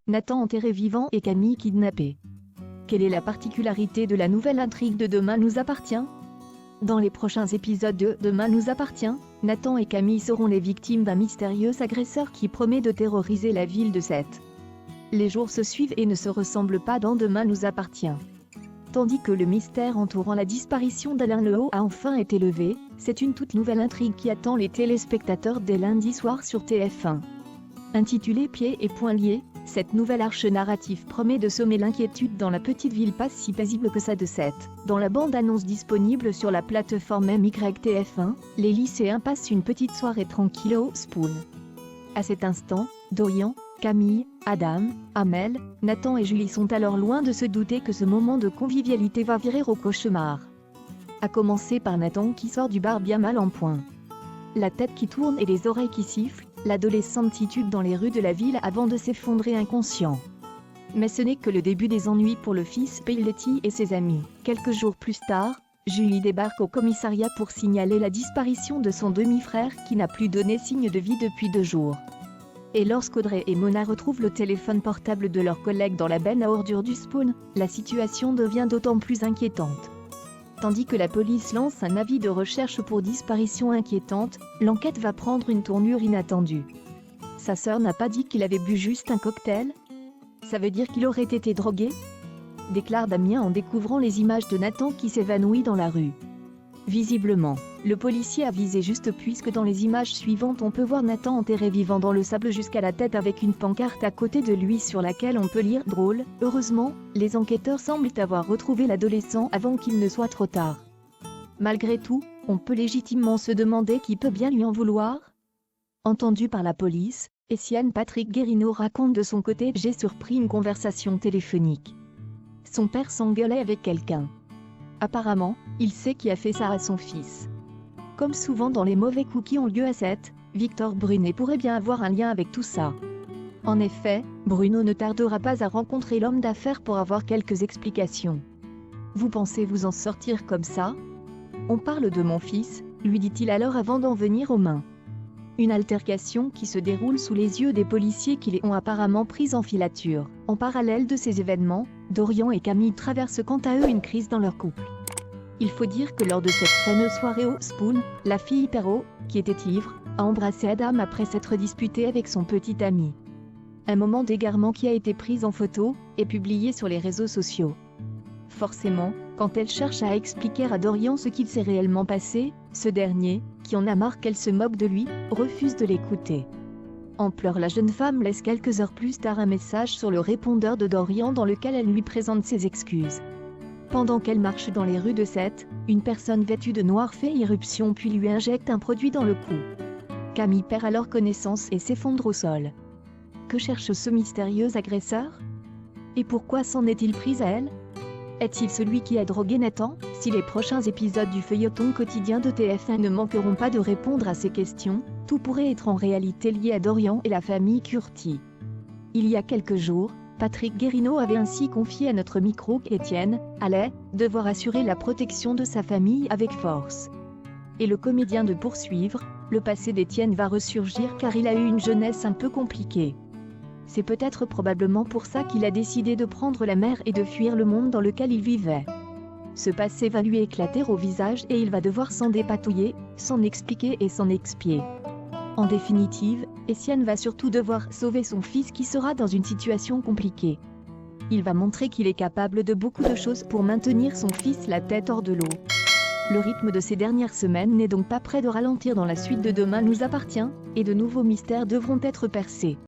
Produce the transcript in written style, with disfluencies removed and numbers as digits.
Nathan enterré vivant et Camille kidnappée. Quelle est la particularité de la nouvelle intrigue de Demain nous appartient? Dans les prochains épisodes de Demain nous appartient, Nathan et Camille seront les victimes d'un mystérieux agresseur qui promet de terroriser la ville de Sète. Les jours se suivent et ne se ressemblent pas dans Demain nous appartient. Tandis que le mystère entourant la disparition d'Alain Lehaut a enfin été levé, c'est une toute nouvelle intrigue qui attend les téléspectateurs dès lundi soir sur TF1. Intitulée Pieds et poings liés, cette nouvelle arche narrative promet de semer l'inquiétude dans la petite ville pas si paisible que ça de Sète. Dans la bande-annonce disponible sur la plateforme MYTF1, les lycéens passent une petite soirée tranquille au Spoon. À cet instant, Dorian, Camille, Adam, Amel, Nathan et Julie sont alors loin de se douter que ce moment de convivialité va virer au cauchemar. À commencer par Nathan qui sort du bar bien mal en point. La tête qui tourne et les oreilles qui sifflent, l'adolescent titube dans les rues de la ville avant de s'effondrer inconscient. Mais ce n'est que le début des ennuis pour le fils Pelletti et ses amis. Quelques jours plus tard, Julie débarque au commissariat pour signaler la disparition de son demi-frère qui n'a plus donné signe de vie depuis 2 jours. Et lorsqu'Audrey et Mona retrouvent le téléphone portable de leur collègue dans la benne à ordures du Spoon, la situation devient d'autant plus inquiétante. Tandis que la police lance un avis de recherche pour disparition inquiétante, l'enquête va prendre une tournure inattendue. Sa sœur n'a pas dit qu'il avait bu juste un cocktail? Ça veut dire qu'il aurait été drogué? Déclare Damien en découvrant les images de Nathan qui s'évanouit dans la rue. Visiblement, le policier a visé juste puisque dans les images suivantes on peut voir Nathan enterré vivant dans le sable jusqu'à la tête avec une pancarte à côté de lui sur laquelle on peut lire « Drôle ». Heureusement, les enquêteurs semblent avoir retrouvé l'adolescent avant qu'il ne soit trop tard. Malgré tout, on peut légitimement se demander qui peut bien lui en vouloir. Entendu par la police, Etienne Patrick Guérino raconte de son côté « J'ai surpris une conversation téléphonique. Son père s'engueulait avec quelqu'un. Apparemment, il sait qui a fait ça à son fils. Comme souvent dans les mauvais coups qui ont lieu à Sète, Victor Brunet pourrait bien avoir un lien avec tout ça. En effet, Bruno ne tardera pas à rencontrer l'homme d'affaires pour avoir quelques explications. Vous pensez vous en sortir comme ça? On parle de mon fils, lui dit-il alors avant d'en venir aux mains. Une altercation qui se déroule sous les yeux des policiers qui les ont apparemment pris en filature. En parallèle de ces événements, Dorian et Camille traversent quant à eux une crise dans leur couple. Il faut dire que lors de cette fameuse soirée au Spoon, la fille Perrault, qui était ivre, a embrassé Adam après s'être disputée avec son petit ami. Un moment d'égarement qui a été pris en photo et publié sur les réseaux sociaux. Forcément, quand elle cherche à expliquer à Dorian ce qu'il s'est réellement passé, ce dernier, qui en a marre qu'elle se moque de lui, refuse de l'écouter. En pleurs, la jeune femme laisse quelques heures plus tard un message sur le répondeur de Dorian dans lequel elle lui présente ses excuses. Pendant qu'elle marche dans les rues de Sète, une personne vêtue de noir fait irruption puis lui injecte un produit dans le cou. Camille perd alors connaissance et s'effondre au sol. Que cherche ce mystérieux agresseur? Et pourquoi s'en est-il pris à elle? Est-il celui qui a drogué Nathan? Si les prochains épisodes du feuilleton quotidien de TF1 ne manqueront pas de répondre à ces questions, tout pourrait être en réalité lié à Dorian et la famille Curti. Il y a quelques jours, Patrick Guérino avait ainsi confié à notre micro qu'Étienne allait devoir assurer la protection de sa famille avec force. Et le comédien de poursuivre, le passé d'Étienne va ressurgir car il a eu une jeunesse un peu compliquée. C'est peut-être probablement pour ça qu'il a décidé de prendre la mer et de fuir le monde dans lequel il vivait. Ce passé va lui éclater au visage et il va devoir s'en dépatouiller, s'en expliquer et s'en expier. En définitive, Etienne va surtout devoir sauver son fils qui sera dans une situation compliquée. Il va montrer qu'il est capable de beaucoup de choses pour maintenir son fils la tête hors de l'eau. Le rythme de ces dernières semaines n'est donc pas près de ralentir dans la suite de Demain nous appartient, et de nouveaux mystères devront être percés.